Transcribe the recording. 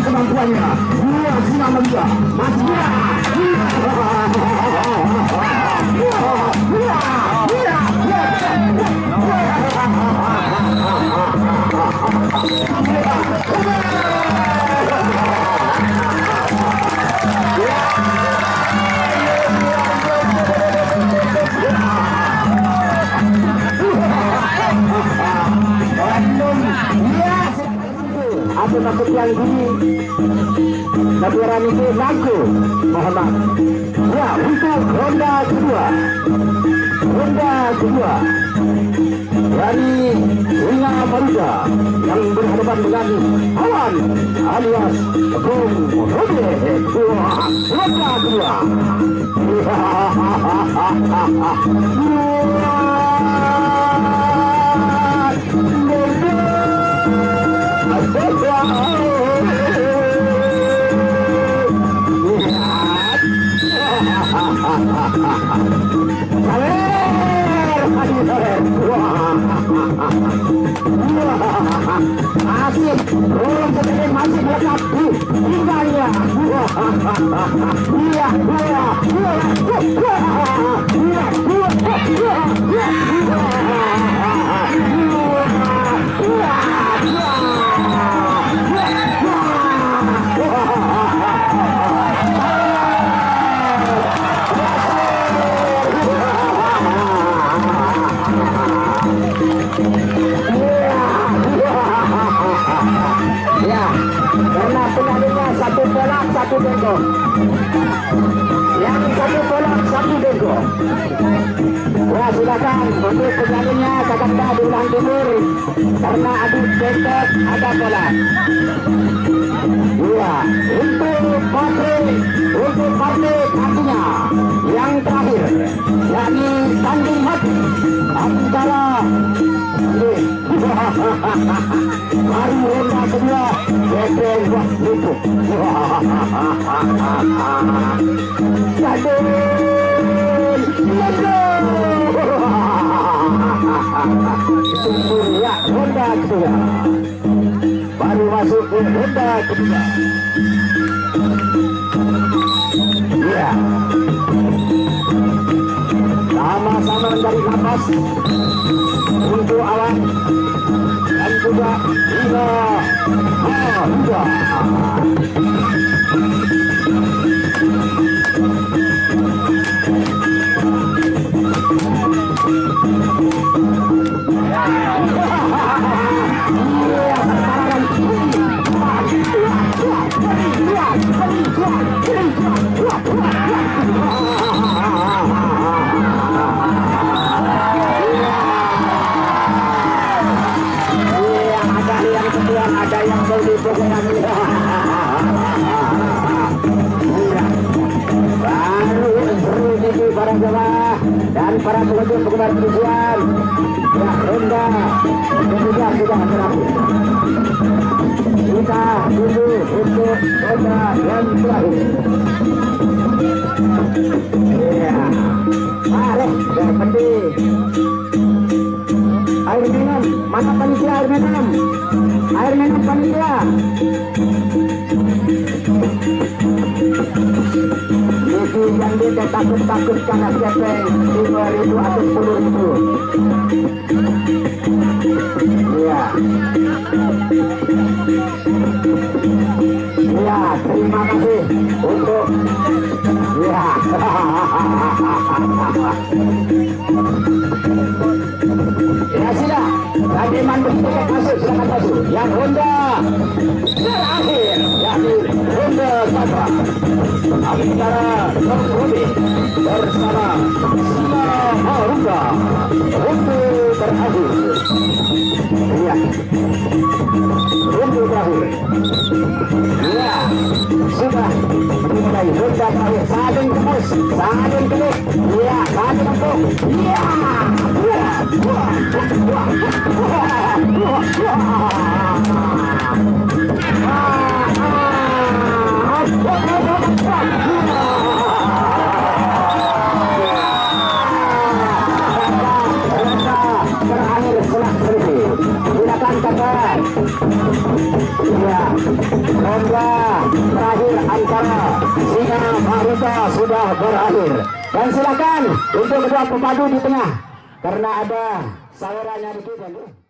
kemampuannya. Dua sinar menja. Masih masuk yang ini kejuaraan itu lagu Muhammad ya untuk ronda kedua dari Singa Maruja yang berhadapan dengan Awan alias Bung Robe. Ronda kedua asik, rolong kemudian masih melekat di pinggangnya. Karena penyanyinya satu bolak satu bengkok, yang satu bolak satu bengkok. Ya silakan untuk penyanyinya Kakanda diulang timur karena ada bengkok ada bolak. Ya untuk partai artinya yang terakhir yakni tanding hati antara mari ronda kedua Bebel buat lupuk. Jadul sungguh ya ronda kedua baru masuk ke ronda kedua. Ya sama-sama mencari nafas untuk Awan dan juga Singa Maruja. Ada yang beli pokoknya baru seru ini para jamaah dan para pengunjung penggemar kerusuhan. Ya ronda kedua sudah berakhir. Kita tunggu untuk ronda yang terakhir. Ya, mari yang penting air minum. Mana panitia air minum? Air minum panitia. Itu yang dia takut karena siapa 5.000 atau 10.000. Ya. Ya, terima kasih untuk ya. Ya sudah, tadi mandek masuk, silakan masuk. Yang ronda terakhir, yakni ronda kedua antara Bung Robe bersama Singa Maruja. Ronda terakhir. Ya, ronda terakhir. Ya, sudah dimulai ronda terakhir. Saling tembus, saling kelip. Ya, saling empuk. Ya. Wah. Singa Maruta sudah berakhir. Dan silakan untuk kedua pepadu di tengah karena ada sawerannya di kita.